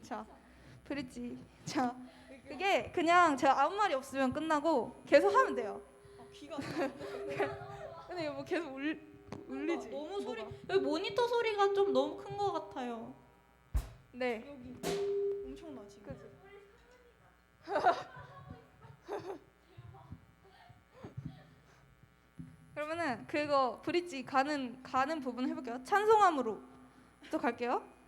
자, 브릿지. 자, 그게 그냥 제가 아무 말이 없으면 끝나고 계속 하면 돼요. 귀가 근데 이거 뭐 계속 울리지? 너무 소리 뭐가? 여기 모니터 소리가 좀 너무 큰 것 같아요. 네. 여기 엄청나 지금. 그치? 그러면은 그거 브릿지 가는 부분 해볼게요. 찬송함으로 또 갈게요.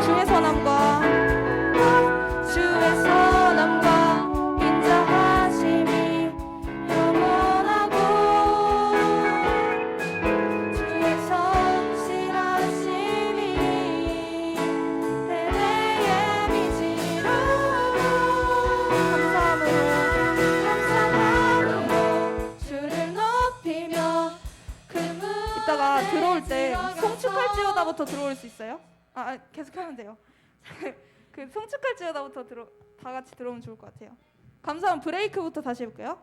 주의 선함과 주의 선함과 인자하심이 영원하고 주의 성실하심이 대대의 미지로 감사함으로 주를 높이며 이따가 들어올 때 송축할지어다부터 들어올 수 있어요? 계속 하면 돼요. 그 송축할지어다부터 다 같이 들어오면 좋을 것 같아요. 감사함 브레이크부터 다시 해볼게요.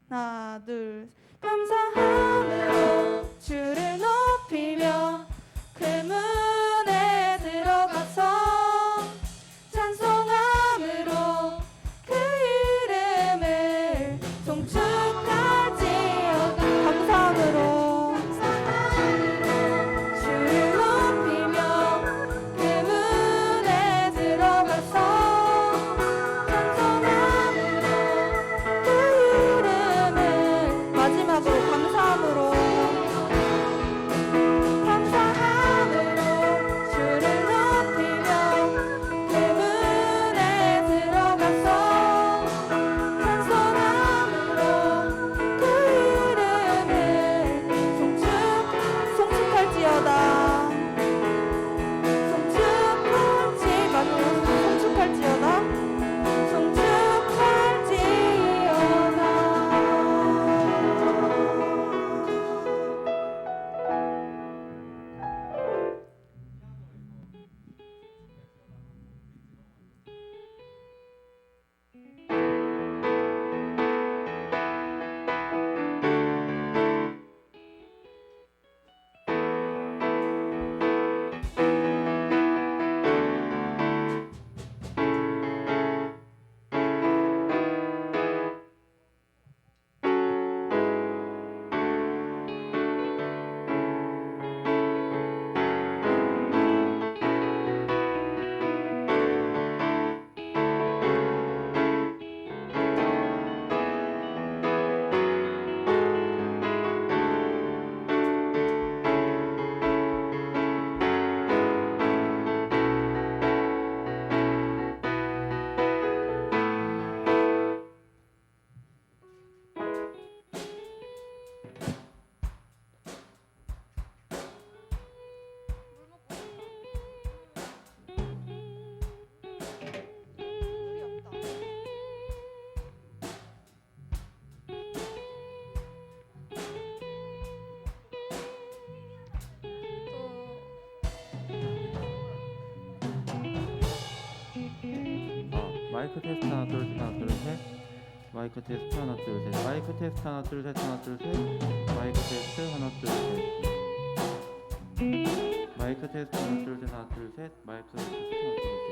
하나, 둘. 감사함으로 주를 높이며 그 문에 들어가서 찬송함으로 그 이름을 송축할지어다. 감사함으로 마이크 테스트 하나 둘 셋 하나 둘 셋. 마이크 테스트 하나 둘 셋. 마이크 테스트 하나 둘 셋 하나 둘 셋. 마이크 테스트 하나 둘 셋. 마이크 테스트 하나 둘 셋 하나 둘 셋. 마이크 테스트 하나 둘 셋.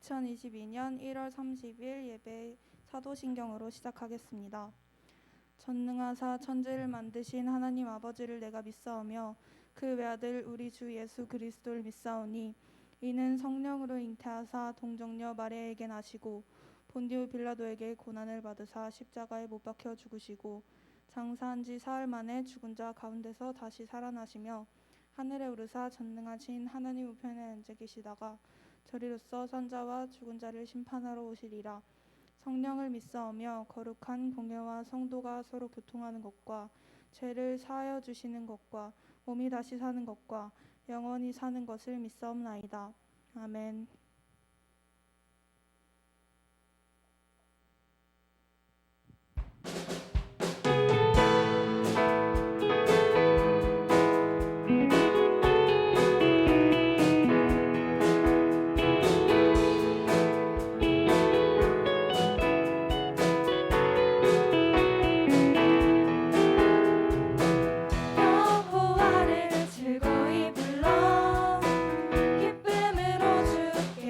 (2022년 1월 30일) 예배 사도신경으로 시작하겠습니다. 전능하사 천지를 만드신 하나님 아버지를 내가 믿사오며 그 외아들 우리 주 예수 그리스도를 믿사오니 이는 성령으로 잉태하사 동정녀 마리아에게 나시고 본디오 빌라도에게 고난을 받으사 십자가에 못 박혀 죽으시고 장사한 지 사흘 만에 죽은 자 가운데서 다시 살아나시며 하늘에 오르사 전능하신 하나님 우편에 앉아 계시다가 저리로서 선자와 죽은 자를 심판하러 오시리라. 성령을 믿사오며 거룩한 공회와 성도가 서로 교통하는 것과 죄를 사하여 주시는 것과 몸이 다시 사는 것과 영원히 사는 것을 믿사옵나이다. 아멘. 여호와를 즐거이 불러 기쁨으로 주께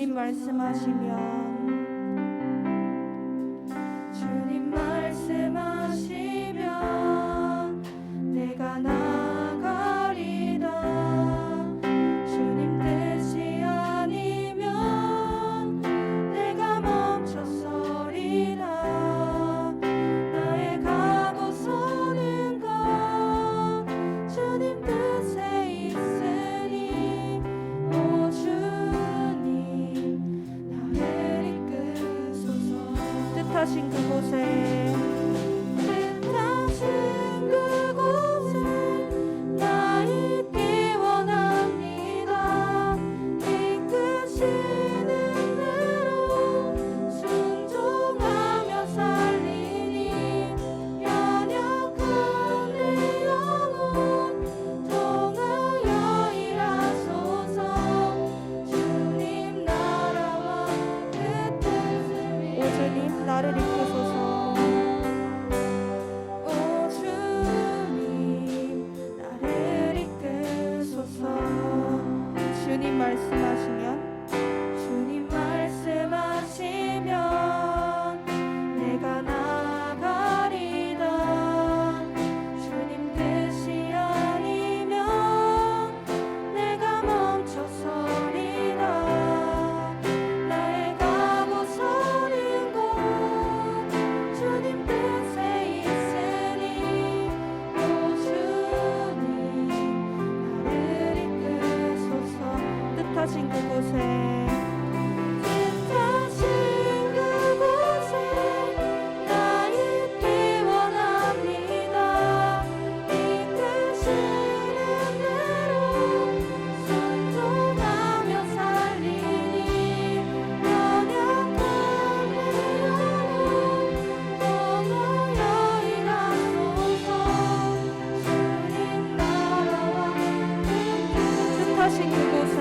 주님 말씀하시면 내가 나가리다. 주님 뜻이 아니면 내가 멈춰서리다. 나의 가고서는 것 주님 뜻에 있으니 오 주님 나를 이끄소서. 뜻하신 그곳에 나 있기 원합니다. 이끄시는 대로 순종하며 살리니 연약한 내 영혼 통하여 일하소서. 주님 나라와 그 뜻을 위해 오 주님 나를 이끄소서. 오 주님 나를 이끄소서. 주님 말씀하시면 내가 나가리다. 주님 뜻이 아니면 내가 멈춰서리다. 나의 가고서는 곳 주님 뜻에 있으니 오 주님 나를 이끄소서. 뜻하신 그곳에 나 있기 원합니다. 이끄시는 대로 순종하며 살리니 연약한 내 영혼 통하여 일하소서. 주님 나라와 뜻하신 그곳에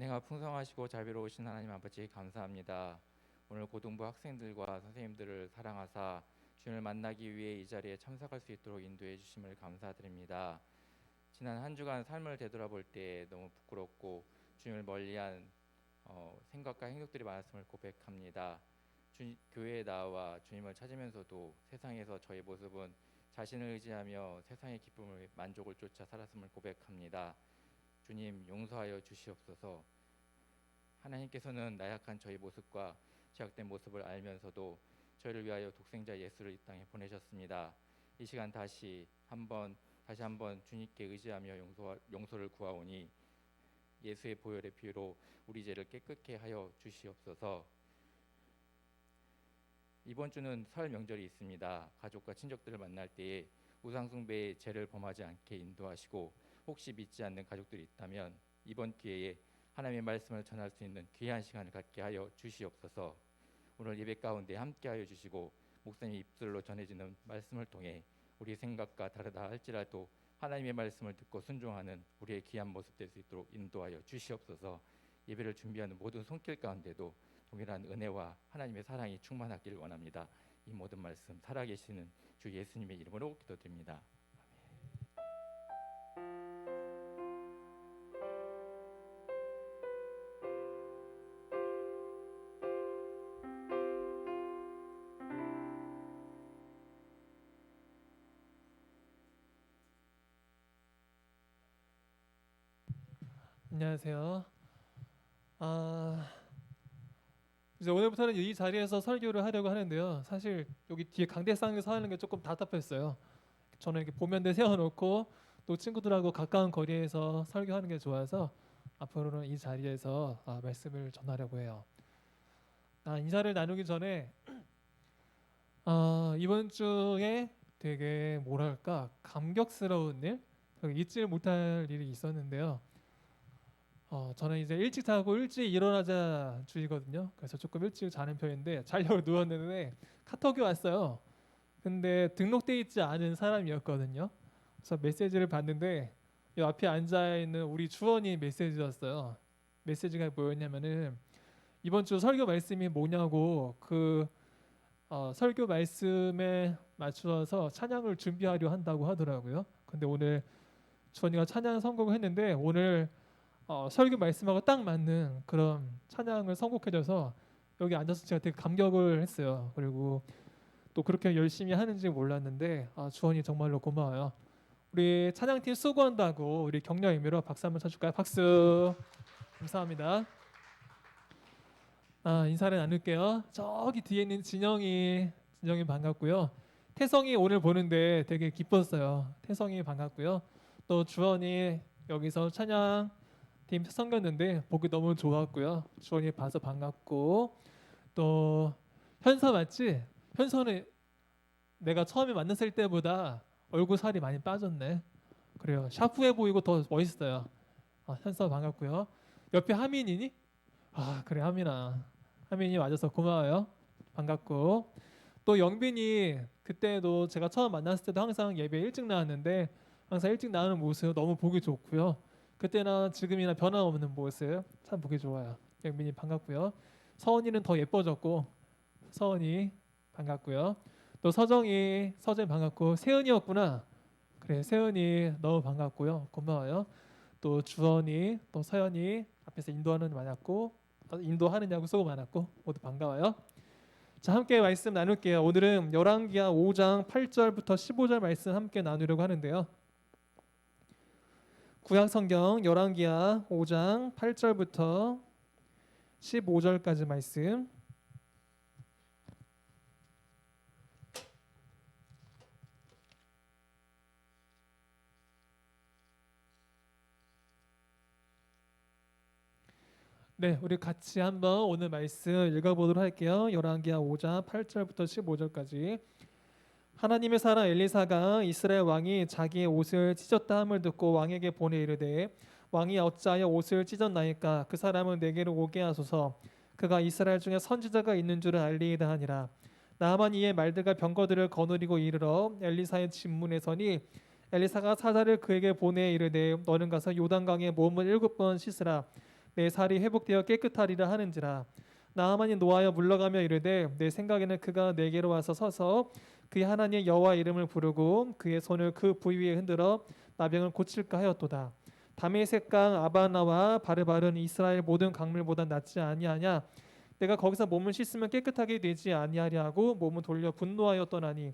은혜가 풍성하시고 자비로우신 하나님 아버지 감사합니다. 오늘 고등부 학생들과 선생님들을 사랑하사 주님을 만나기 위해 이 자리에 참석할 수 있도록 인도해 주심을 감사드립니다. 지난 한 주간 삶을 되돌아볼 때 너무 부끄럽고 주님을 멀리한 생각과 행동들이 많았음을 고백합니다. 교회에 나와 주님을 찾으면서도 세상에서 저의 모습은 자신을 의지하며 세상의 기쁨을 만족을 쫓아 살았음을 고백합니다. 주님 용서하여 주시옵소서. 하나님께서는 나약한 저희 모습과 죄악된 모습을 알면서도 저희를 위하여 독생자 예수를 이 땅에 보내셨습니다. 이 시간 다시 한번 주님께 의지하며 용서를 구하오니 예수의 보혈의 피로 우리 죄를 깨끗게 하여 주시옵소서. 이번 주는 설 명절이 있습니다. 가족과 친족들을 만날 때에 우상숭배의 죄를 범하지 않게 인도하시고 혹시 믿지 않는 가족들이 있다면 이번 기회에 하나님의 말씀을 전할 수 있는 귀한 시간을 갖게 하여 주시옵소서. 오늘 예배 가운데 함께하여 주시고 목사님 입술로 전해지는 말씀을 통해 우리 생각과 다르다 할지라도 하나님의 말씀을 듣고 순종하는 우리의 귀한 모습 될 수 있도록 인도하여 주시옵소서. 예배를 준비하는 모든 손길 가운데도 동일한 은혜와 하나님의 사랑이 충만하길 원합니다. 이 모든 말씀 살아계시는 주 예수님의 이름으로 기도드립니다. 안녕하세요. 이제 오늘부터는 이 자리에서 설교를 하려고 하는데요. 사실 여기 뒤에 강대상에서 하는 게 조금 답답했어요. 저는 이렇게 보면대 세워놓고 또 친구들하고 가까운 거리에서 설교하는 게 좋아서 앞으로는 이 자리에서 말씀을 전하려고 해요. 인사를 나누기 전에 이번 주에 되게 뭐랄까 감격스러운 일, 잊지 못할 일이 있었는데요. 저는 이제 일찍 자고 일찍 일어나자 주의거든요. 그래서 조금 일찍 자는 편인데 자려고 누웠는데 카톡이 왔어요. 근데 등록돼 있지 않은 사람이었거든요. 그래서 메시지를 봤는데 이 앞에 앉아 있는 우리 주원이 메시지였어요. 메시지가 뭐였냐면은 이번 주 설교 말씀이 뭐냐고 설교 말씀에 맞추어서 찬양을 준비하려 한다고 하더라고요. 근데 오늘 주원이가 찬양 선곡을 했는데 오늘 설교 말씀하고 딱 맞는 그런 찬양을 선곡해줘서 여기 앉아서 제가 되게 감격을 했어요. 그리고 또 그렇게 열심히 하는지 몰랐는데 주원이 정말로 고마워요. 우리 찬양팀 수고한다고 우리 격려 의미로 박수 한번 쳐줄까요? 박수. 감사합니다. 인사를 나눌게요. 저기 뒤에 있는 진영이 반갑고요. 태성이 오늘 보는데 되게 기뻤어요. 태성이 반갑고요. 또 주원이 여기서 찬양 팀 섬겼는데 보기 너무 좋았고요. 주원이 봐서 반갑고 또 현서 맞지? 현서는 내가 처음에 만났을 때보다 얼굴 살이 많이 빠졌네. 그래요. 샤프해 보이고 더 멋있어요. 현서 반갑고요. 옆에 하민이니? 그래 하민이 와줘서 고마워요. 반갑고 또 영빈이 그때도 제가 처음 만났을 때도 항상 예배 일찍 나왔는데 항상 일찍 나오는 모습 너무 보기 좋고요. 그때나 지금이나 변함없는 모습 참 보기 좋아요. 영빈이 반갑고요. 서원이는 더 예뻐졌고 서원이 반갑고요. 또 서정이 반갑고 세은이였구나. 그래 세은이 너무 반갑고요. 고마워요. 또 주원이 또 서연이 앞에서 인도하느냐고 수고 많았고 모두 반가워요. 자 함께 말씀 나눌게요. 오늘은 열왕기하 5장 8절부터 15절 말씀 함께 나누려고 하는데요. 구약성경 열왕기하 5장 8절부터 15절까지 말씀. 네, 우리 같이 한번 오늘 말씀 읽어보도록 할게요. 열왕기하 5장 8절부터 15절까지. 하나님의 사람 엘리사가 이스라엘 왕이 자기의 옷을 찢었다 함을 듣고 왕에게 보내 이르되 왕이 어찌하여 옷을 찢었나이까? 그 사람은 내게로 오게 하소서. 그가 이스라엘 중에 선지자가 있는 줄을 알리이다 하니라. 나만 이에 말들과 병거들을 거느리고 이르러 엘리사의 진문에 서니 엘리사가 사자를 그에게 보내 이르되 너는 가서 요단강에 몸을 7번 씻으라. 내 살이 회복되어 깨끗하리라 하는지라. 나아만이 노하여 물러가며 이르되 내 생각에는 그가 내게로 와서 서서 그의 하나님 여호와 이름을 부르고 그의 손을 그 부위 위에 흔들어 나병을 고칠까 하였도다. 다메섹 강 아바나와 바르바른 이스라엘 모든 강물보다 낫지 아니하냐. 내가 거기서 몸을 씻으면 깨끗하게 되지 아니하리 하고 몸을 돌려 분노하여 떠나니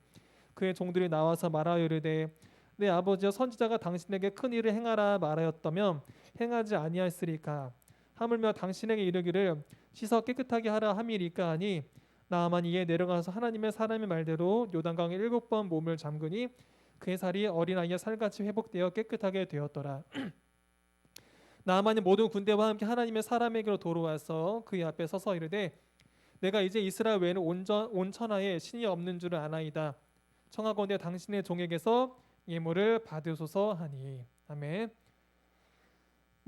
그의 종들이 나와서 말하여 이르되 내 아버지여 선지자가 당신에게 큰 일을 행하라 말하였다면 행하지 아니하였으리까. 하물며 당신에게 이르기를 씻어 깨끗하게 하라 함이리까 하니 나아만이 이에 내려가서 하나님의 사람의 말대로 요단강에 7번 몸을 잠그니 그의 살이 어린아이의 살같이 회복되어 깨끗하게 되었더라. 나아만이 모든 군대와 함께 하나님의 사람에게로 돌아와서 그의 앞에 서서 이르되 내가 이제 이스라엘 외에는 온 천하에 신이 없는 줄을 아나이다. 청하건대 당신의 종에게서 예물을 받으소서 하니. 아멘.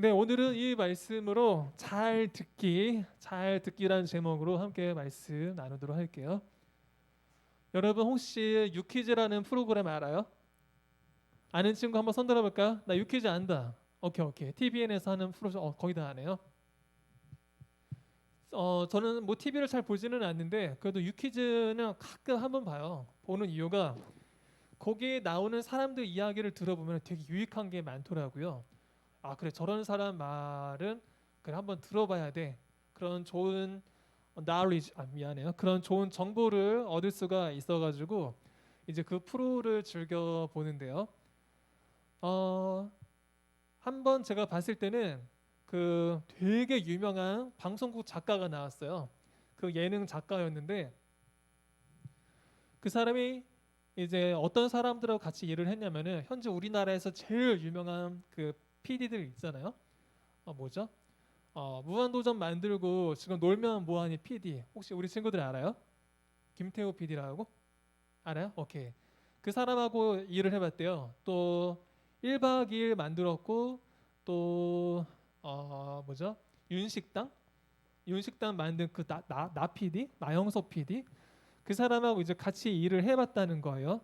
네, 오늘은 이 말씀으로 잘 듣기라는 제목으로 함께 말씀 나누도록 할게요. 여러분 혹시 유퀴즈라는 프로그램 알아요? 아는 친구 한번 손 들어볼까요? 나 유퀴즈 안다. 오케이. TVN에서 하는 프로 거의 다 아네요. 저는 뭐 TV를 잘 보지는 않는데 그래도 유퀴즈는 가끔 한번 봐요. 보는 이유가 거기에 나오는 사람들 이야기를 들어보면 되게 유익한 게 많더라고요. 아 그래 저런 사람 말은 그래 한번 들어봐야 돼. 그런 좋은 knowledge 그런 좋은 정보를 얻을 수가 있어가지고 이제 그 프로를 즐겨 보는데요. 한번 제가 봤을 때는 그 되게 유명한 방송국 작가가 나왔어요. 그 예능 작가였는데 그 사람이 이제 어떤 사람들하고 같이 일을 했냐면은 현재 우리나라에서 제일 유명한 그 PD들 있잖아요. 뭐죠? 무한도전 만들고 지금 놀면 뭐하니 PD. 혹시 우리 친구들 알아요? 김태호 PD라고? 알아요? 오케이. 그 사람하고 일을 해봤대요. 또 1박 2일 만들었고 또 뭐죠? 윤식당 만든 그 나 PD, 나영석 PD 그 사람하고 이제 같이 일을 해봤다는 거예요.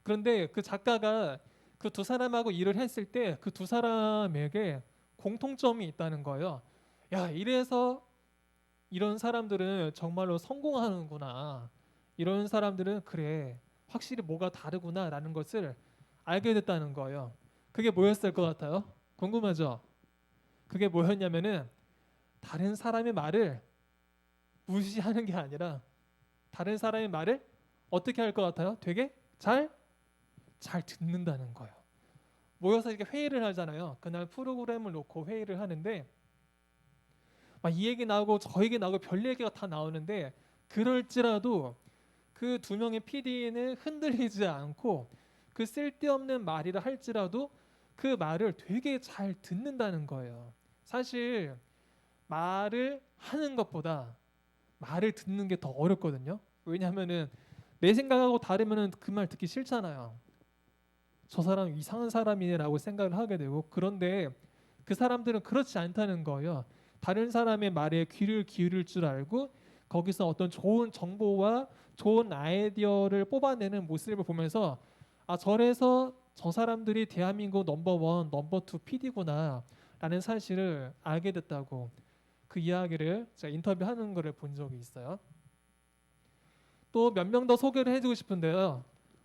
그런데 그 작가가 그 두 사람하고 일을 했을 때 그 두 사람에게 공통점이 있다는 거예요. 야, 이래서 이런 사람들은 정말로 성공하는구나. 이런 사람들은 그래 확실히 뭐가 다르구나라는 것을 알게 됐다는 거예요. 그게 뭐였을 것 같아요? 궁금하죠? 그게 뭐였냐면은 다른 사람의 말을 무시하는 게 아니라 다른 사람의 말을 어떻게 할 것 같아요? 되게 잘 듣는다는 거예요. 모여서 이렇게 회의를 하잖아요. 그날 프로그램을 놓고 회의를 하는데 막 이 얘기 나오고 저 얘기 나오고 별 얘기가 다 나오는데 그럴지라도 그 두 명의 PD는 흔들리지 않고 그 쓸데없는 말이라 할지라도 그 말을 되게 잘 듣는다는 거예요. 사실 말을 하는 것보다 말을 듣는 게 더 어렵거든요. 왜냐하면은 내 생각하고 다르면은 그 말 듣기 싫잖아요. 저 사람 이상한 사람이네라고 생각을 하게 되고 그런데 그 사람들은 그렇지 않다는 거예요. 다른 사람의 말에 귀를 기울일 줄 알고 거기서 어떤 좋은 정보와 좋은 아이디어를 뽑아내는 모습을 보면서 아 저래서 저 사람들이 대한민국 넘버원, 넘버2 PD구나 라는 사실을 알게 됐다고 그 이야기를 제가 인터뷰하는 거를 본 적이 있어요. 또 몇 명 더 소개를 해주고 싶은데요.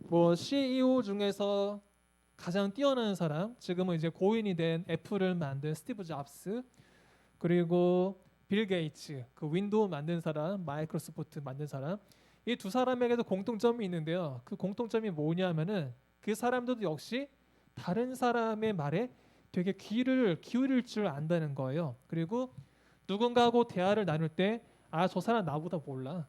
뭐 CEO 중에서 가장 뛰어난 사람, 지금은 이제 고인이 된 애플을 만든 스티브 잡스, 그리고 빌 게이츠, 그 윈도우 만든 사람, 마이크로소프트 만든 사람, 이 두 사람에게도 공통점이 있는데요. 그 공통점이 뭐냐면은 그 사람들도 역시 다른 사람의 말에 되게 귀를 기울일 줄 안다는 거예요. 그리고 누군가하고 대화를 나눌 때 아, 저 사람 나보다 몰라.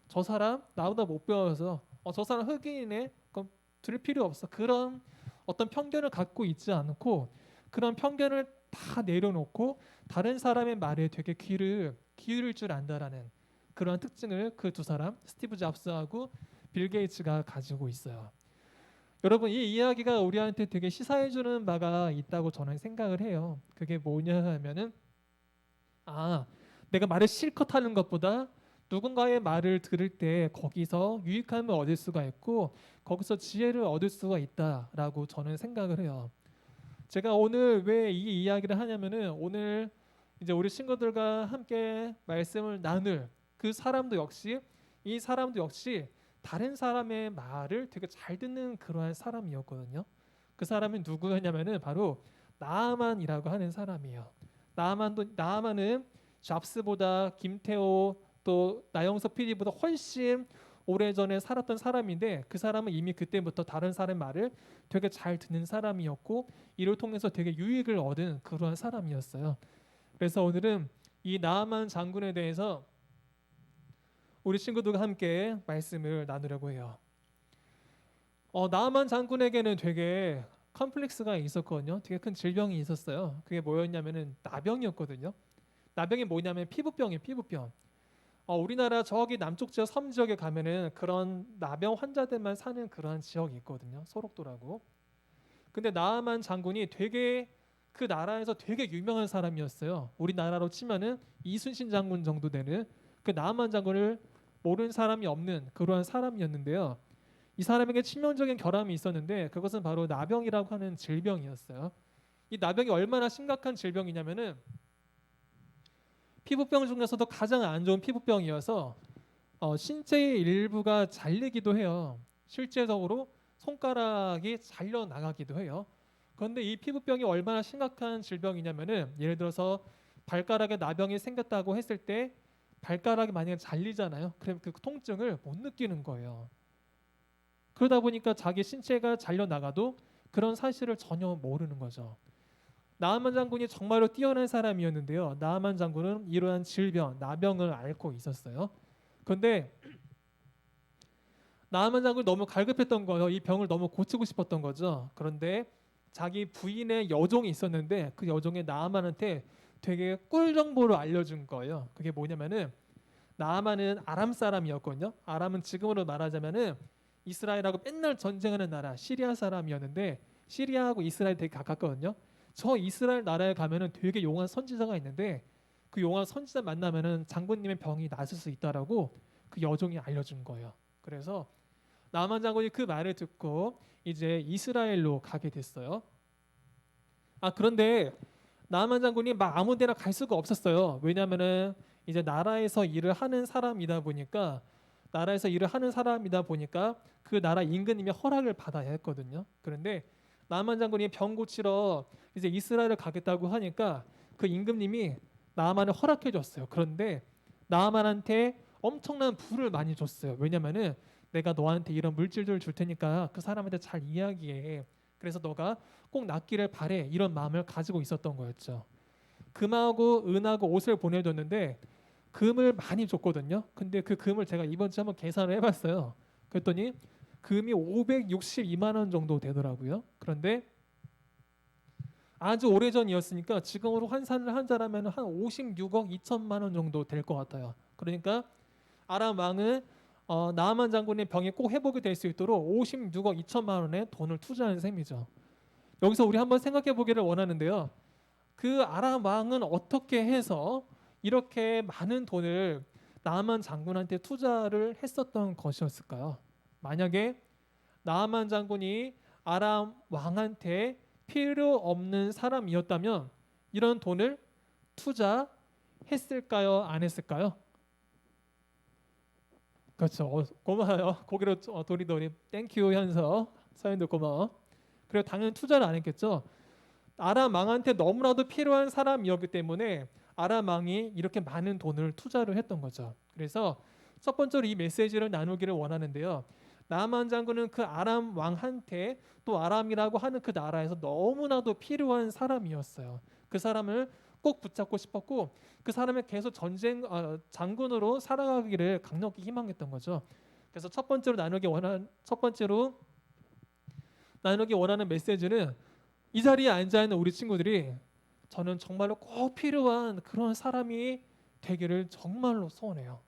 저 사람 나보다 못 배워서 저 사람 흑인이네. 그럼 들을 필요 없어. 그런 어떤 편견을 갖고 있지 않고 그런 편견을 다 내려놓고 다른 사람의 말에 되게 귀를 기울일 줄 안다라는 그런 특징을 그 두 사람 스티브 잡스하고 빌 게이츠가 가지고 있어요. 여러분 이 이야기가 우리한테 되게 시사해주는 바가 있다고 저는 생각을 해요. 그게 뭐냐 하면은 아 내가 말을 실컷 하는 것보다 누군가의 말을 들을 때 거기서 유익함을 얻을 수가 있고 거기서 지혜를 얻을 수가 있다라고 저는 생각을 해요. 제가 오늘 왜 이 이야기를 하냐면은 오늘 이제 우리 친구들과 함께 말씀을 나눌 그 사람도 역시 이 사람도 역시 다른 사람의 말을 되게 잘 듣는 그러한 사람이었거든요. 그 사람은 누구였냐면은 바로 나아만이라고 하는 사람이에요. 나아만은 잡스보다 김태호 또 나영석 PD보다 훨씬 오래전에 살았던 사람인데 그 사람은 이미 그때부터 다른 사람의 말을 되게 잘 듣는 사람이었고 이를 통해서 되게 유익을 얻은 그러한 사람이었어요. 그래서 오늘은 이 나아만 장군에 대해서 우리 친구들과 함께 말씀을 나누려고 해요. 나아만 장군에게는 되게 컴플렉스가 있었거든요. 되게 큰 질병이 있었어요. 그게 뭐였냐면은 나병이었거든요. 나병이 뭐냐면 피부병이에요. 피부병. 우리나라 저기 남쪽 지역 섬 지역에 가면은 그런 나병 환자들만 사는 그런 지역이 있거든요. 소록도라고. 근데 나아만 장군이 되게 그 나라에서 되게 유명한 사람이었어요. 우리나라로 치면은 이순신 장군 정도 되는 그 나아만 장군을 모르는 사람이 없는 그러한 사람이었는데요. 이 사람에게 치명적인 결함이 있었는데 그것은 바로 나병이라고 하는 질병이었어요. 이 나병이 얼마나 심각한 질병이냐면은 피부병 중에서도 가장 안 좋은 피부병이어서 신체의 일부가 잘리기도 해요. 실제적으로 손가락이 잘려 나가기도 해요. 그런데 이 피부병이 얼마나 심각한 질병이냐면은 예를 들어서 발가락에 나병이 생겼다고 했을 때 발가락이 만약에 잘리잖아요. 그럼 그 통증을 못 느끼는 거예요. 그러다 보니까 자기 신체가 잘려 나가도 그런 사실을 전혀 모르는 거죠. 나아만 장군이 정말로 뛰어난 사람이었는데요. 나아만 장군은 이러한 질병, 나병을 앓고 있었어요. 그런데 나아만 장군이 너무 갈급했던 거예요. 이 병을 너무 고치고 싶었던 거죠. 그런데 자기 부인의 여종이 있었는데 그 여종이 나아만한테 되게 꿀 정보를 알려준 거예요. 그게 뭐냐면은 나아만은 아람 사람이었거든요. 아람은 지금으로 말하자면은 이스라엘하고 맨날 전쟁하는 나라 시리아 사람이었는데 시리아하고 이스라엘 되게 가깝거든요. 저 이스라엘 나라에 가면은 되게 용한 선지자가 있는데 그 용한 선지자 만나면은 장군님의 병이 나을 수 있다라고 그 여종이 알려준 거예요. 그래서 나아만 장군이 그 말을 듣고 이제 이스라엘로 가게 됐어요. 그런데 나아만 장군이 막 아무데나 갈 수가 없었어요. 왜냐면은 이제 나라에서 일을 하는 사람이다 보니까 그 나라 임금님의 허락을 받아야 했거든요. 그런데 나아만 장군이 병 고치러 이제 이스라엘을 가겠다고 하니까 그 임금님이 나아만을 허락해 줬어요. 그런데 나아만한테 엄청난 부를 많이 줬어요. 왜냐면은 내가 너한테 이런 물질들을 줄 테니까 그 사람한테 잘 이야기해. 그래서 너가 꼭 낫기를 바래. 이런 마음을 가지고 있었던 거였죠. 금하고 은하고 옷을 보내줬는데 금을 많이 줬거든요. 근데 그 금을 제가 이번 주에 한번 계산을 해봤어요. 그랬더니 금이 562만 원 정도 되더라고요. 그런데 아주 오래전이었으니까 지금으로 환산을 한다면 한 56억 2천만 원 정도 될 것 같아요. 그러니까 아람 왕은 나아만 장군의 병이 꼭 회복이 될 수 있도록 56억 2천만 원의 돈을 투자한 셈이죠. 여기서 우리 한번 생각해 보기를 원하는데요. 그 아람 왕은 어떻게 해서 이렇게 많은 돈을 나아만 장군한테 투자를 했었던 것이었을까요? 만약에 나아만 장군이 아람 왕한테 필요 없는 사람이었다면 이런 돈을 투자했을까요? 안 했을까요? 그렇죠. 고마워요. 고개로 도리도리 땡큐 현서 사연도 고마워. 그리고 당연히 투자를 안 했겠죠. 아람 왕한테 너무나도 필요한 사람이었기 때문에 아람 왕이 이렇게 많은 돈을 투자를 했던 거죠. 그래서 첫 번째로 이 메시지를 나누기를 원하는데요. 나아만 장군은 그 아람 왕한테 또 아람이라고 하는 그 나라에서 너무나도 필요한 사람이었어요. 그 사람을 꼭 붙잡고 싶었고 그 사람을 계속 장군으로 살아가기를 강력히 희망했던 거죠. 그래서 첫 번째로 나누기 원하는 메시지는 이 자리에 앉아 있는 우리 친구들이 저는 정말로 꼭 필요한 그런 사람이 되기를 정말로 소원해요.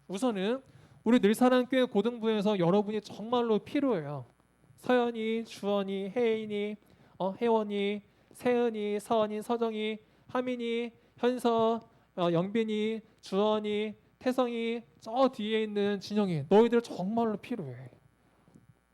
우선은 우리 늘사랑교회 고등부에서 여러분이 정말로 필요해요. 서연이, 주원이, 혜인이, 혜원이, 세은이, 서원이, 서정이, 하민이, 현서, 영빈이, 주원이, 태성이, 저 뒤에 있는 진영이 너희들 정말로 필요해.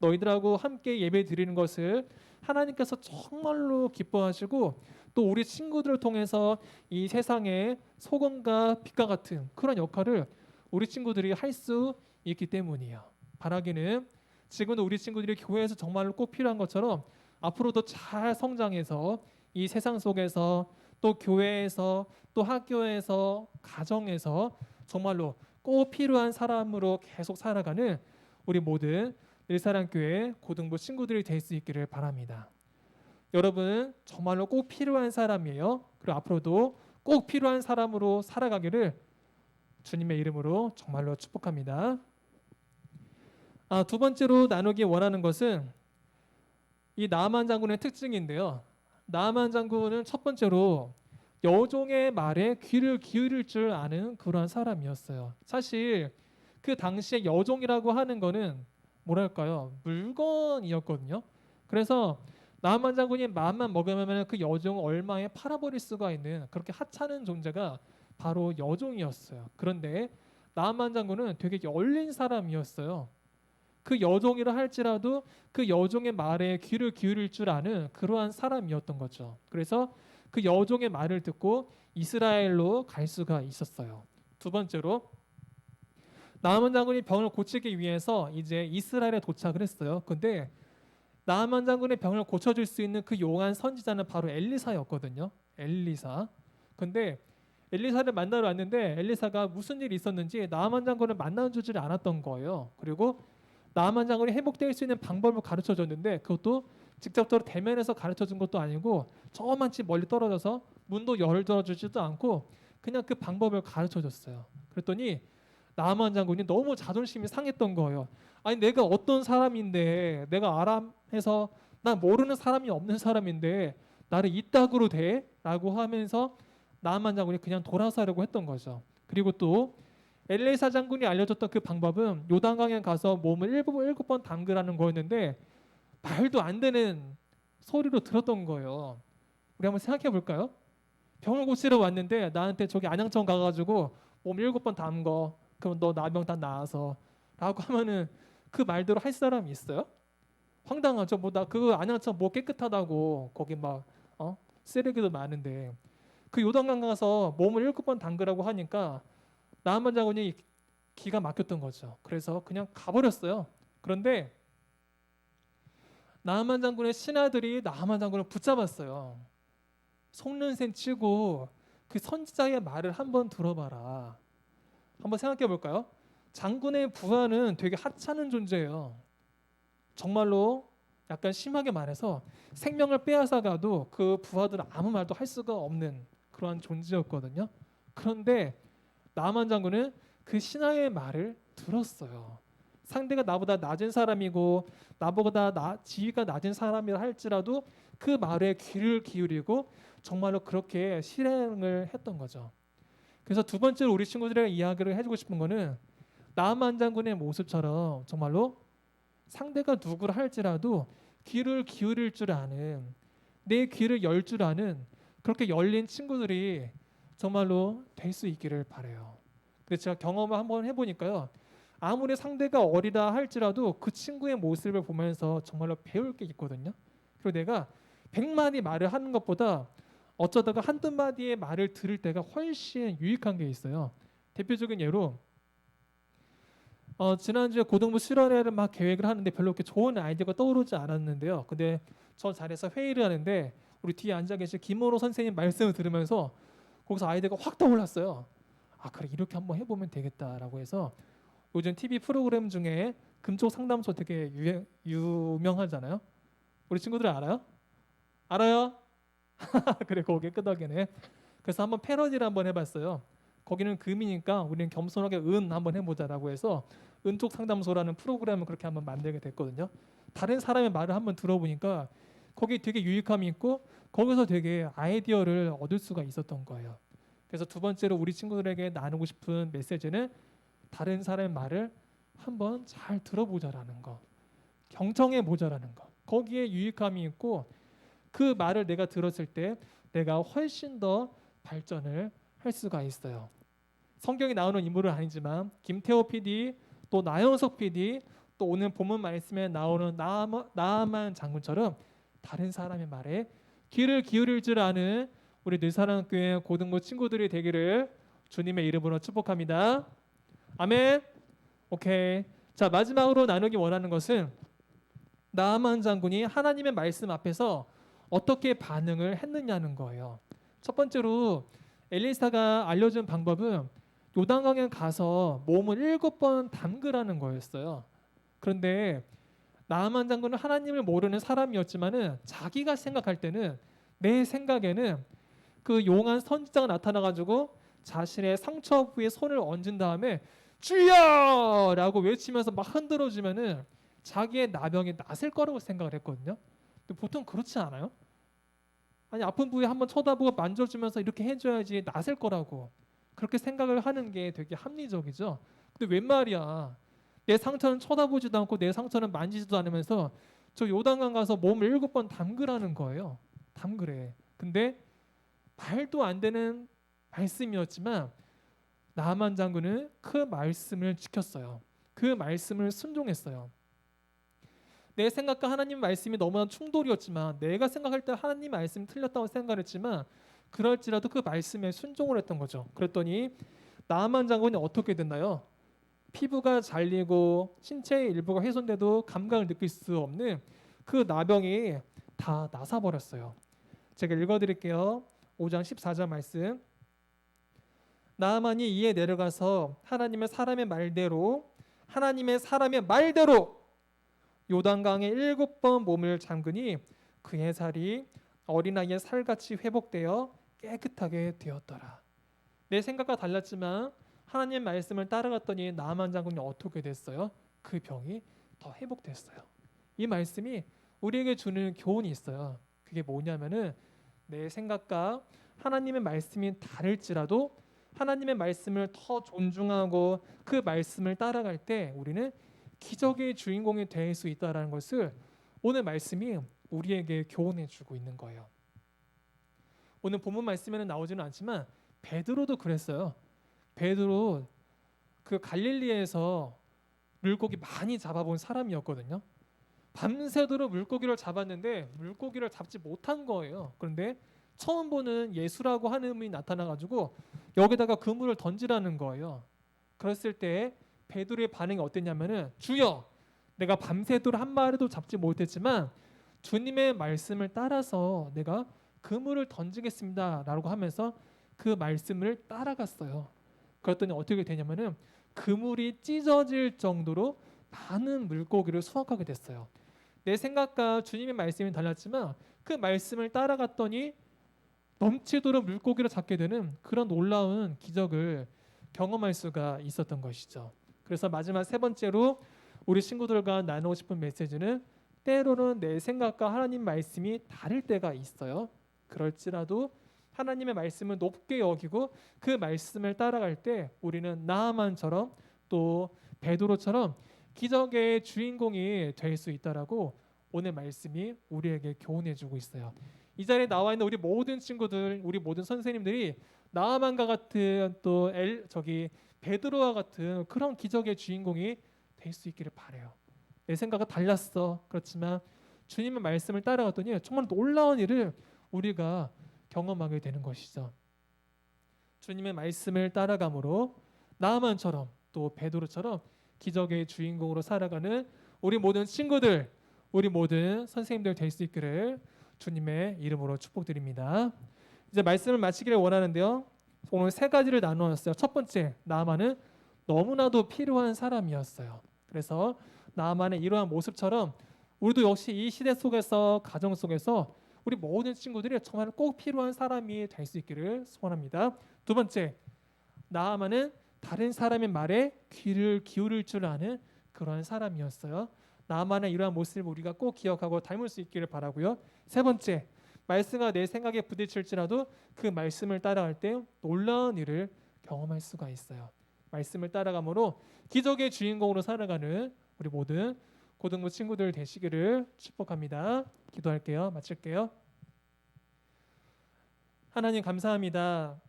너희들하고 함께 예배 드리는 것을 하나님께서 정말로 기뻐하시고 또 우리 친구들을 통해서 이 세상의 소금과 빛과 같은 그런 역할을 우리 친구들이 할 수 있기 때문이에요. 바라기는 지금도 우리 친구들이 교회에서 정말로 꼭 필요한 것처럼 앞으로도 잘 성장해서 이 세상 속에서 또 교회에서 또 학교에서 가정에서 정말로 꼭 필요한 사람으로 계속 살아가는 우리 모든 일사랑교회 고등부 친구들이 될 수 있기를 바랍니다. 여러분 정말로 꼭 필요한 사람이에요. 그리고 앞으로도 꼭 필요한 사람으로 살아가기를 주님의 이름으로 정말로 축복합니다. 두 번째로 나누기 원하는 것은 이 나아만 장군의 특징인데요. 나아만 장군은 첫 번째로 여종의 말에 귀를 기울일 줄 아는 그러한 사람이었어요. 사실 그 당시에 여종이라고 하는 거는 뭐랄까요? 물건이었거든요. 그래서 나아만 장군이 마음만 먹으면 그 여종을 얼마에 팔아버릴 수가 있는 그렇게 하찮은 존재가 바로 여종이었어요. 그런데 나아만 장군은 되게 열린 사람이었어요. 그 여종이라 할지라도 그 여종의 말에 귀를 기울일 줄 아는 그러한 사람이었던 거죠. 그래서 그 여종의 말을 듣고 이스라엘로 갈 수가 있었어요. 두 번째로 나아만 장군이 병을 고치기 위해서 이제 이스라엘에 도착을 했어요. 근데 나아만 장군의 병을 고쳐줄 수 있는 그 용한 선지자는 바로 엘리사였거든요. 엘리사. 근데 엘리사를 만나러 왔는데 엘리사가 무슨 일이 있었는지 나아만 장군을 만나주질 않았던 거예요. 그리고 나아만 장군이 회복될 수 있는 방법을 가르쳐줬는데 그것도 직접적으로 대면에서 가르쳐준 것도 아니고 저만치 멀리 떨어져서 문도 열어주지도 않고 그냥 그 방법을 가르쳐줬어요. 그랬더니 나아만 장군이 너무 자존심이 상했던 거예요. 아니 내가 어떤 사람인데 내가 아람에서 나 모르는 사람이 없는 사람인데 나를 이따구로 돼? 라고 하면서 나아만 장군이 그냥 돌아서려고 했던 거죠. 그리고 또 엘리사 장군이 알려줬던 그 방법은 요단강에 가서 몸을 일곱 번 담그라는 거였는데 말도 안 되는 소리로 들었던 거예요. 우리 한번 생각해 볼까요? 병을 고치러 왔는데 나한테 저기 안양천 가가지고 몸 7번 담궈. 그럼 너 나병 다 나아서 라고 하면은 그 말대로 할 사람이 있어요? 황당하죠. 뭐 나 그 안양천 뭐 깨끗하다고 거기 막 쓰레기도 많은데 그 요단강 가서 몸을 7번 담그라고 하니까 나아만 장군이 기가 막혔던 거죠. 그래서 그냥 가버렸어요. 그런데 나아만 장군의 신하들이 나아만 장군을 붙잡았어요. 속는 셈 치고 그 선지자의 말을 한번 들어봐라. 한번 생각해 볼까요? 장군의 부하는 되게 하찮은 존재예요. 정말로 약간 심하게 말해서 생명을 빼앗아가도 그 부하들은 아무 말도 할 수가 없는 그러한 존재였거든요. 그런데 나아만 장군은 그 신하의 말을 들었어요. 상대가 나보다 낮은 사람이고 나보다 지위가 낮은 사람이라 할지라도 그 말에 귀를 기울이고 정말로 그렇게 실행을 했던 거죠. 그래서 두 번째로 우리 친구들에게 이야기를 해주고 싶은 거는 나아만 장군의 모습처럼 정말로 상대가 누구를 할지라도 귀를 기울일 줄 아는 내 귀를 열 줄 아는 그렇게 열린 친구들이 정말로 될 수 있기를 바라요. 그래서 제가 경험을 한번 해보니까요. 아무리 상대가 어리다 할지라도 그 친구의 모습을 보면서 정말로 배울 게 있거든요. 그리고 내가 100마디 말을 하는 것보다 어쩌다가 한두 마디의 말을 들을 때가 훨씬 유익한 게 있어요. 대표적인 예로 지난주에 고등부 실현회를 막 계획을 하는데 별로 그렇게 좋은 아이디어가 떠오르지 않았는데요. 근데 저 자리에서 회의를 하는데 우리 뒤에 앉아 계신 김원호 선생님 말씀을 들으면서 거기서 아이디어가 확 떠올랐어요. 그래 이렇게 한번 해보면 되겠다라고 해서 요즘 TV 프로그램 중에 금쪽 상담소 되게 유명하잖아요. 우리 친구들 알아요? 알아요? 그래 거기에 끄덕이네. 그래서 한번 패러디를 한번 해봤어요. 거기는 금이니까 우리는 겸손하게 은 한번 해보자라고 해서 은쪽 상담소라는 프로그램을 그렇게 한번 만들게 됐거든요. 다른 사람의 말을 한번 들어보니까 거기 되게 유익함이 있고 거기서 되게 아이디어를 얻을 수가 있었던 거예요. 그래서 두 번째로 우리 친구들에게 나누고 싶은 메시지는 다른 사람의 말을 한번 잘 들어보자라는 거, 경청해 보자라는 거. 거기에 유익함이 있고 그 말을 내가 들었을 때 내가 훨씬 더 발전을 할 수가 있어요. 성경에 나오는 인물은 아니지만 김태호 PD, 또 나영석 PD, 또 오늘 본문 말씀에 나오는 나아만 장군처럼 다른 사람의 말에 귀를 기울일 줄 아는 우리 늘사랑교회 고등부 친구들이 되기를 주님의 이름으로 축복합니다. 아멘. 오케이. 자, 마지막으로 나누기 원하는 것은 나아만 장군이 하나님의 말씀 앞에서 어떻게 반응을 했느냐는 거예요. 첫 번째로 엘리사가 알려준 방법은 요단강에 가서 몸을 7번 담그라는 거였어요. 그런데 나아만 장군은 하나님을 모르는 사람이었지만은 자기가 생각할 때는, 내 생각에는 그 용한 선지자가 나타나가지고 자신의 상처 부위에 손을 얹은 다음에 주여라고 외치면서 막 흔들어주면은 자기의 나병이 낫을 거라고 생각을 했거든요. 근데 보통 그렇지 않아요? 아니, 아픈 부위에 한번 쳐다보고 만져주면서 이렇게 해줘야지 낫을 거라고 그렇게 생각을 하는 게 되게 합리적이죠. 근데 웬 말이야? 내 상처는 쳐다보지도 않고 내 상처는 만지지도 않으면서 저 요단강 가서 몸을 7번 담그라는 거예요. 담그래. 근데 말도 안 되는 말씀이었지만 나아만 장군은 그 말씀을 지켰어요. 그 말씀을 순종했어요. 내 생각과 하나님 말씀이 너무나 충돌이었지만, 내가 생각할 때 하나님 말씀이 틀렸다고 생각했지만 그럴지라도 그 말씀에 순종을 했던 거죠. 그랬더니 나아만 장군이 어떻게 됐나요? 피부가 잘리고 신체의 일부가 훼손돼도 감각을 느낄 수 없는 그 나병이 다 나사버렸어요. 제가 읽어드릴게요. 5장 14절 말씀. 나아만이 이에 내려가서 하나님의 사람의 말대로 요단강에 7번 몸을 잠그니 그의 살이 어린아이의 살같이 회복되어 깨끗하게 되었더라. 내 생각과 달랐지만 하나님의 말씀을 따라갔더니 나아만 장군이 어떻게 됐어요? 그 병이 더 회복됐어요. 이 말씀이 우리에게 주는 교훈이 있어요. 그게 뭐냐면은 내 생각과 하나님의 말씀이 다를지라도 하나님의 말씀을 더 존중하고 그 말씀을 따라갈 때 우리는 기적의 주인공이 될 수 있다는 것을 오늘 말씀이 우리에게 교훈해 주고 있는 거예요. 오늘 본문 말씀에는 나오지는 않지만 베드로도 그랬어요. 베드로 그 갈릴리에서 물고기 많이 잡아본 사람이었거든요. 밤새도록 물고기를 잡았는데 물고기를 잡지 못한 거예요. 그런데 처음 보는 예수라고 하는 분이 나타나가지고 여기다가 그물을 던지라는 거예요. 그랬을 때 베드로의 반응이 어땠냐면은, 주여, 내가 밤새도록 한 마리도 잡지 못했지만 주님의 말씀을 따라서 내가 그물을 던지겠습니다 라고 하면서 그 말씀을 따라갔어요. 그랬더니 어떻게 되냐면은 그물이 찢어질 정도로 많은 물고기를 수확하게 됐어요. 내 생각과 주님의 말씀이 달랐지만 그 말씀을 따라갔더니 넘치도록 물고기를 잡게 되는 그런 놀라운 기적을 경험할 수가 있었던 것이죠. 그래서 마지막 세 번째로 우리 친구들과 나누고 싶은 메시지는, 때로는 내 생각과 하나님 말씀이 다를 때가 있어요. 그럴지라도 하나님의 말씀을 높게 여기고 그 말씀을 따라갈 때 우리는 나아만처럼 또 베드로처럼 기적의 주인공이 될 수 있다라고 오늘 말씀이 우리에게 교훈해주고 있어요. 이 자리에 나와 있는 우리 모든 친구들, 우리 모든 선생님들이 나아만과 같은 또 베드로와 같은 그런 기적의 주인공이 될 수 있기를 바라요. 내 생각은 달랐어. 그렇지만 주님의 말씀을 따라갔더니 정말 놀라운 일을 우리가 경험하게 되는 것이죠. 주님의 말씀을 따라감으로 나아만처럼 또 베드로처럼 기적의 주인공으로 살아가는 우리 모든 친구들, 우리 모든 선생님들 될 수 있기를 주님의 이름으로 축복드립니다. 이제 말씀을 마치기를 원하는데요. 오늘 세 가지를 나누었어요. 첫 번째, 나아만은 너무나도 필요한 사람이었어요. 그래서 나아만의 이러한 모습처럼 우리도 역시 이 시대 속에서, 가정 속에서 우리 모든 친구들이 정말 꼭 필요한 사람이 될 수 있기를 소원합니다. 두 번째, 나아만은 다른 사람의 말에 귀를 기울일 줄 아는 그러한 사람이었어요. 나아만의 이러한 모습을 우리가 꼭 기억하고 닮을 수 있기를 바라고요. 세 번째, 말씀과 내 생각에 부딪힐지라도 그 말씀을 따라갈 때 놀라운 일을 경험할 수가 있어요. 말씀을 따라감으로 기적의 주인공으로 살아가는 우리 모든 고등부 친구들 되시기를 축복합니다. 기도할게요. 마칠게요. 하나님 감사합니다.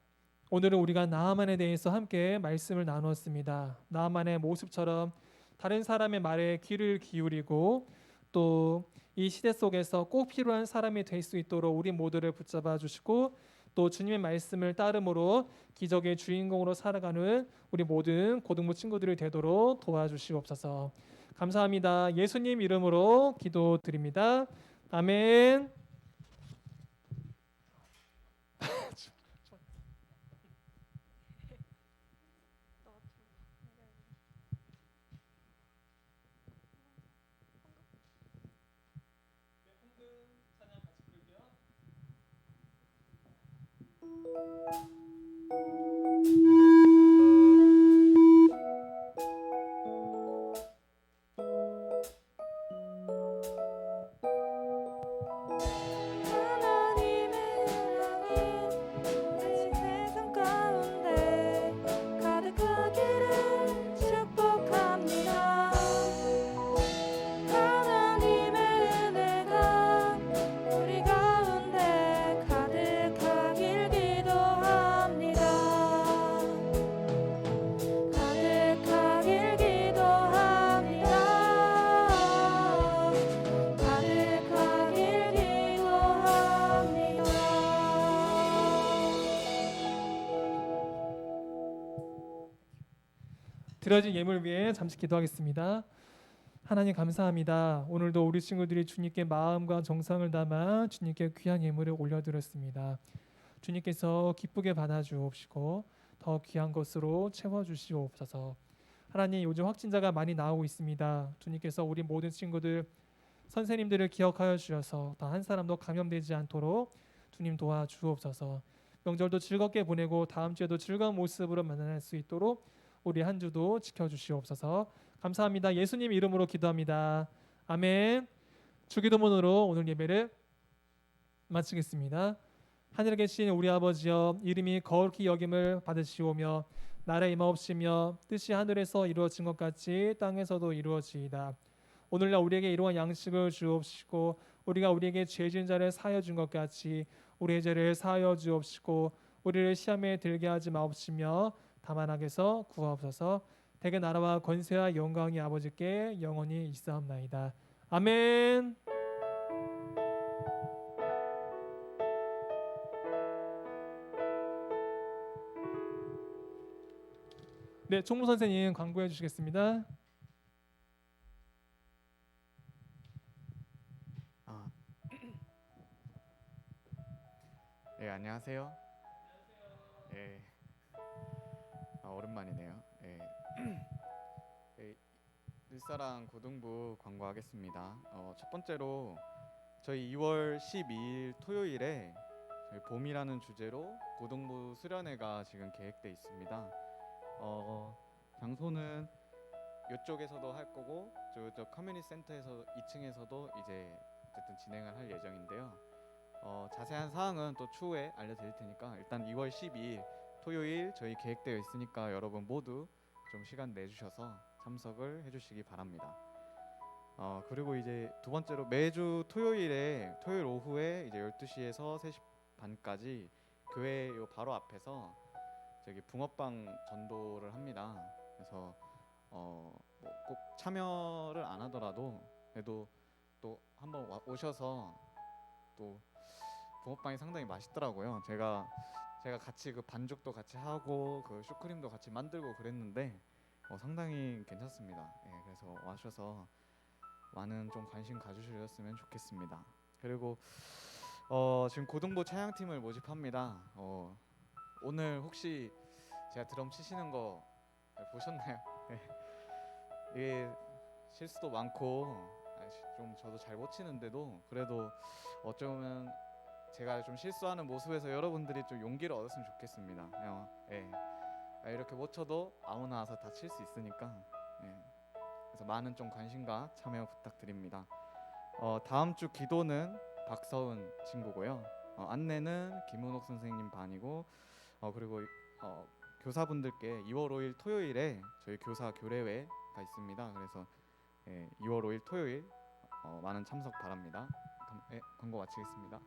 오늘은 우리가 나아만에 대해서 함께 말씀을 나누었습니다. 나아만의 모습처럼 다른 사람의 말에 귀를 기울이고 또 이 시대 속에서 꼭 필요한 사람이 될 수 있도록 우리 모두를 붙잡아 주시고 또 주님의 말씀을 따름으로 기적의 주인공으로 살아가는 우리 모든 고등부 친구들이 되도록 도와주시옵소서. 감사합니다. 예수님 이름으로 기도드립니다. 아멘. 하나님의 은혜는 우리 세상 가운데 가득하기를 축복합니다. 하나님의 은혜가 우리 가운데 가득하길 기도합니다. 가득하길 기도합니다. 가득하길 기도합니다. 드려진 예물 위해 잠시 기도하겠습니다. 하나님 감사합니다. 오늘도 우리 친구들이 주님께 마음과 정성을 담아 주님께 귀한 예물을 올려드렸습니다. 주님께서 기쁘게 받아주옵시고 더 귀한 것으로 채워주시옵소서. 하나님 요즘 확진자가 많이 나오고 있습니다. 주님께서 우리 모든 친구들 선생님들을 기억하여 주셔서 더 한 사람도 감염되지 않도록 주님 도와주옵소서. 명절도 즐겁게 보내고 다음 주에도 즐거운 모습으로 만날 수 있도록 우리 한 주도 지켜주시옵소서. 감사합니다. 예수님 이름으로 기도합니다. 아멘. 주기도문으로 오늘 예배를 마치겠습니다. 하늘에 계신 우리 아버지여, 이름이 거룩히 여김을 받으시오며 나라의 임하옵시며 뜻이 하늘에서 이루어진 것 같이 땅에서도 이루어지이다. 오늘날 우리에게 일용할 양식을 주옵시고 우리가 우리에게 죄 지은 자를 사하여 준 것 같이 우리의 죄를 사하여 주옵시고 우리를 시험에 들게 하지 마옵시며 다만 악에서 구하옵소서. 대개 나라와 권세와 영광이 아버지께 영원히 있사옵나이다. 아멘. 네, 총무 선생님 광고해 주시겠습니다. 네, 안녕하세요. 예, 오랜만이네요. 예. 예, 늘사랑 고등부 광고하겠습니다. 첫 번째로 저희 2월 12일 토요일에 저희 봄이라는 주제로 고등부 수련회가 지금 계획돼 있습니다. 장소는 이쪽에서도 할 거고 저쪽 커뮤니티 센터에서 2층에서도 이제 어쨌든 진행을 할 예정인데요. 자세한 사항은 또 추후에 알려드릴 테니까 일단 2월 12일 토요일 저희 계획되어 있으니까 여러분 모두 좀 시간 내주셔서 참석을 해주시기 바랍니다. 그리고 이제 두 번째로 매주 토요일 오후에 이제 12시에서 3시 반까지 교회 요 바로 앞에서 저기 붕어빵 전도를 합니다. 그래서 뭐 꼭 참여를 안 하더라도 그래도 또 한번 오셔서 또 붕어빵이 상당히 맛있더라고요. 제가 같이 그 반죽도 같이 하고 그 슈크림도 같이 만들고 그랬는데 상당히 괜찮습니다. 예, 그래서 와셔서 많은 좀 관심 가주셨으면 좋겠습니다. 그리고 지금 고등부 찬양팀을 모집합니다. 오늘 혹시 제가 드럼 치시는 거 보셨나요? 이게 실수도 많고 좀 저도 잘 못 치는데도 그래도 어쩌면 제가 좀 실수하는 모습에서 여러분들이 좀 용기를 얻었으면 좋겠습니다. 그냥 이렇게 못 쳐도 아무나 와서 다 칠 수 있으니까 그래서 많은 좀 관심과 참여 부탁드립니다. 다음 주 기도는 박서은 친구고요. 안내는 김은옥 선생님 반이고 그리고 교사분들께 2월 5일 토요일에 저희 교사 교례회가 있습니다. 그래서 2월 5일 토요일 많은 참석 바랍니다. 광고 마치겠습니다.